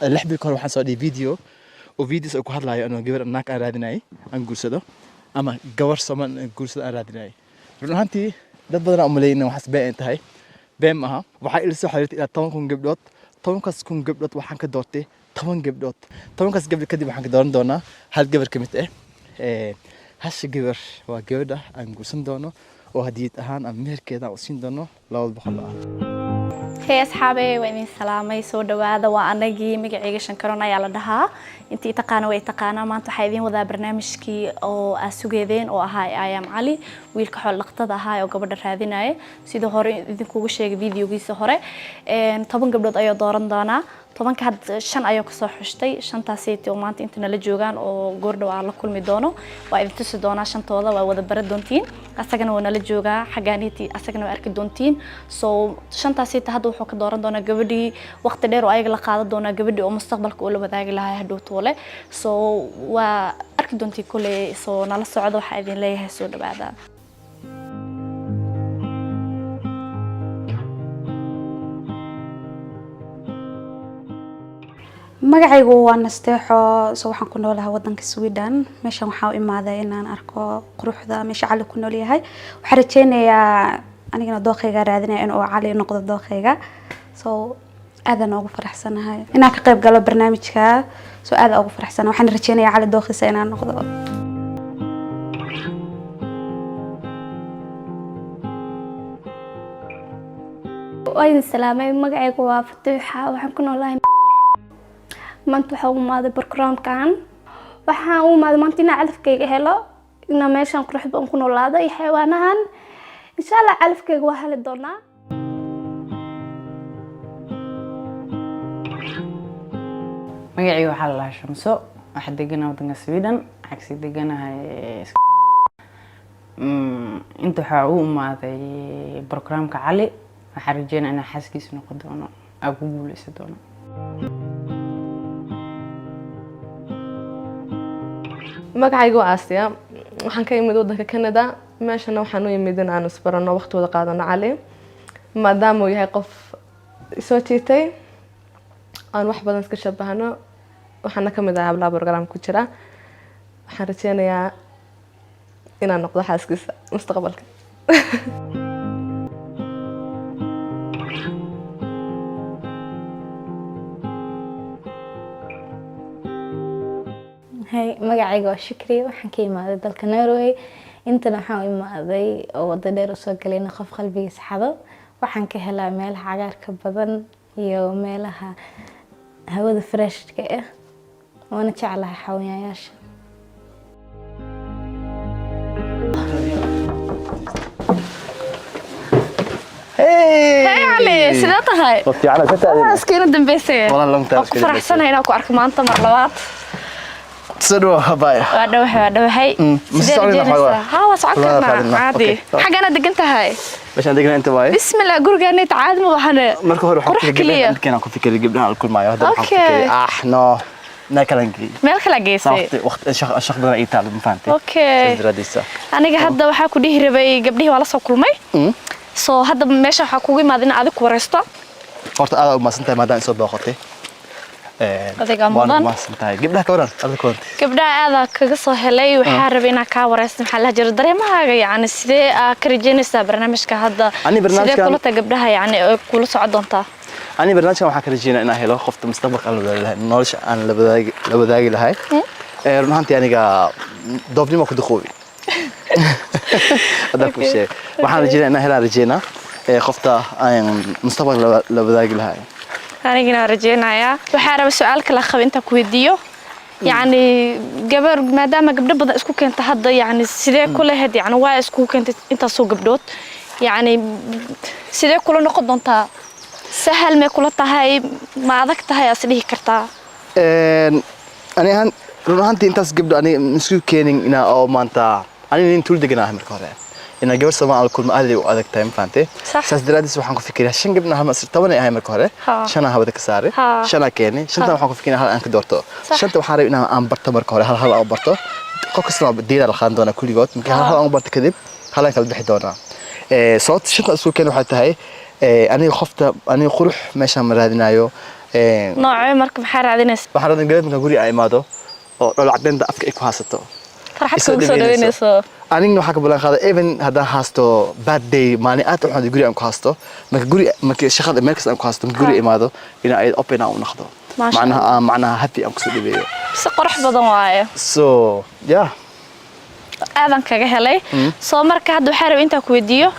اللحظة اللي كانوا حنسوي فيديو وفيديوز أكو هذا لايو أنا جبر الناك أرادناي أنقول سده أما جوار سمان أنقول سده أرادناي رون هانتي ده بدنا أملينا وحسب انتهاي بين معها وحي لسه حريت إلى طبعا كون قبلت طبعا كاس كون قبلت وحنك دورتي طبعا قبلت طبعا كاس قبل كده وحنك دورن دونا هل جبر كميت هش جبر وجبر ده أنقول سندونه وهديت أهان أمير كده وسين دونه لا بخلا Hey asxaabay waa idin salaamay soo dhawaada waa anagii magacayga Shankaroon ayaa la dhahaa intii taqaana way taqaana maanta waxa idin wadaa barnaamijkii oo asugeedeen oo ahaa Ayam Ali wiilka xool dhaqtada ahaa oo gabadha raadinaya sidoo hore idin kugu sheegay videogiisa hore 10 gabdhood ayaa dooran doona 10 ka had 5 ayaa ka soo xushtay 5taasii oo maanta inta la joogan oo goordhow aan la kulmi doono waa idin tusi doona 5tooda waa wada baran doontiin asagana waa nala joogaa xagaanitii asagana waa arki doontiin so 5taasii hadda wuxuu ka dooran doona gabadhii waqti dheer oo ayaga la qaadan doona gabadhii oo mustaqbalka oo la wadaagi lahaa hadhow toole so waa arki doontii kule so nala socdo waxa idin leeyahay soo dhawaada magacaygu waa Nasteexo soo waxaan ku noolahay wadanka Sweden meeshan waxaan u imaaday inaan arko quruxda meesha Cali ku nool yahay waxaan rajeynayaa anigana dooqeyga raadinaya in uu Cali noqdo dooqeyga soo aad ugu faraxsanahay inaan ka qayb galo barnaamijka soo aad ugu faraxsanahay waxaan rajeynayaa Cali dooqiisa inaan noqdo وأيضا سلامي magacaygu waa Fatuuxa waxaan ku noolahay maanta waxa uu maaday barnaamijkan waxaan uu maaday maanta inaan calafkayga helo inaan meeshan quruxda aan ku noolaado iyo xayawaanahan insha Allah calafkayga waa heli doonaa magacaygu waxa la Shamso waxa deganaa wadanka Sweden cagsi deganahay inta waxa uu maaday barnaamijka Cali waxaan rajeynayaa inaan xaskiis noqon doono agu guuleysan doono magacaygu waa Aasiya waxaan ka imid wadanka Canada meeshana waxaan u imid in aan isbarano waqti wada qaadano Cali maadaama uu yahay qof soo jiitay aan wax badan iska shabahano waxaan ka mid ahaa hablaha barnaamijka ku jira waxaan rajeynayaa inaan noqdo xaaskiisa mustaqbalka هاي magacayga waa Shukri waxaan ka imaaday dalka Norway intana waxaan u imaaday oo wada dheer u soo galay qof qalbigiisa xado waxaan ka helaa meel cagaarka badan iyo meelaha hawada freshka ah waana jeclahay xayawaanayaasha Hey Ali sida tahay وفي على ستة askina dambeysay والله لون تاس ku faraxsanahay inaan ku arko maanta mar labaad سدوا هبايا waa dhawahay ها وسعكنا عادي حاجة أنا دقنتها باش عندك انت واي بسم الله قرقاني تعاد مو حنا marka hore qurux kaliya waxaan كان ku fikir gabdhaha alkul maayo hada waxaan Okay. fikir no nakalangi meel kala geysay waqti shaq badan ay taal ma fahantay Okay radisa aniga hadda waxa ku dhihi rabay gabdhihii waa la soo kulmay soo hadda meesha waxa kugu imaadin aad ku wareysto horta aad ma santahay maadaan soo booqatay adiga mudan ma santahay gabdhaha ka waran aad koonti gabdhaha aad kaga soo helay waxa rabay inaan ka wareysto maxaa la jira dareemahaaga yani sidee ka rajeynaysaa barnaamijka hadda sidee kula ta gabdhaha yani kula socod doontaa ani barnaamijkan waxaan ka rajeynaa inaan helo qofta mustaqbalka aan leeyahay nolosha aan la wadaagi lahay run ahaantii aniga doobnimo ku duqoobi هذا كل شيء waxaan rajeynaa inaan helaan rajeynaa qofta aan mustaqbalka la wadaagi lahay anigana rajeynaya waxaan rabaa su'aal kala qab inta ku weydiiyo yani gabar maadaama gabdho badan isku keenta hadda yani sidee kula had yani waa isku keenta inta soo gabdhood yani sidee kula noqon doontaa sahal ma kula tahay ma adag tahay aslihi kartaa ani aan run ahaantii intaas gabdho ani isku keenin ina oo maanta ani intuu deganaa marka hore ina gabar Soomaali kulma aad u adag tahay faantay saas daraadis waxaan ku fikiraa shan gabdhaha ma sir 10 ay marka hore shana hawada ka saaray shana keenay shanta waxaan ku fikiraa hal aan ka doorto shanta waxaan rabaa inaan aan barto marka hore hal aan barto qof kasta diirar la qaan doona kulligood marka hal aan barto kadib hal aan kala bixi doona صوت شنو اسوي كان waxay tahay aniga qofta aniga qurux meesha ma raadinayo noocee marka maxaa raadinaysa waxaan rabaa gabadh marka guri ay imaado oo dholo cadeynta afka ay ku haysato farxad kugu soo dhaweynayso anigna waxaa ka balan qaaday even haddaan haasto bad day maalin aad u xun guri aan ku haasto marka shaqada meel kasta aan ku haasto guri imaado inaa ay open aan u noqdo macnaha happy aan kusoo dhaweeyo si qurux badan waaye so yeah aadan kaga helay soo marka hadda waxaan rabaa intaan ku weydiiyo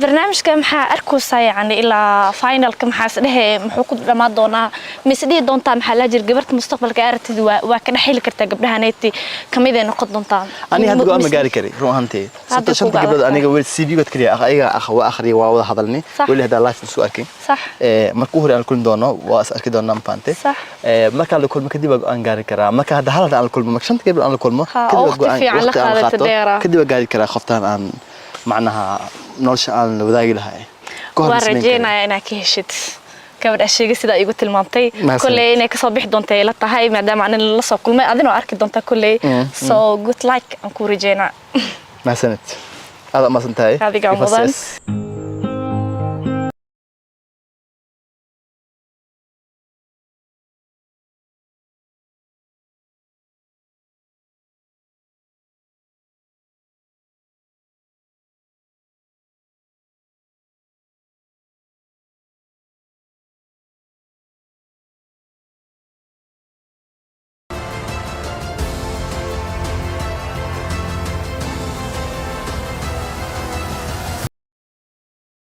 barnaamijka maxaa arkaysaa yani ilaa finalka maxaa isdhehe muxuu ku dhamaan doonaa mise dhihi doontaa maxaa la jir gabarta mustaqbalka aragtida waa ka dhaxili kartaa gabdhahaneyti kamid ay noqon doontaa aniga hadda go'aan ma gaari kari run ahaantii shanta gabdhood aniga weli CV-good kaliya ayaga waa akhriya waa wada hadalni weli hadda live isku arkin markuu hore aan kulmi doono waa is arki doonaa mafaante marka la kulmo kadib aan gaari karaa marka hadda hal aan la kulmo marka shanta gabdhood aan la kulmo kadib gaari karaa qoftaan aan macnaha nolosha aan la wadaagi lahay waan rajeynayaa inaad ka heshid gabadh asheega sida igu tilmaantay kulley inay kasoo bixi doonto ay la tahay maadaama aan la soo kulmay adina arki doonta kulley so good luck aan ku rajeynaa mahadsanid aad ma santahay adiga mudan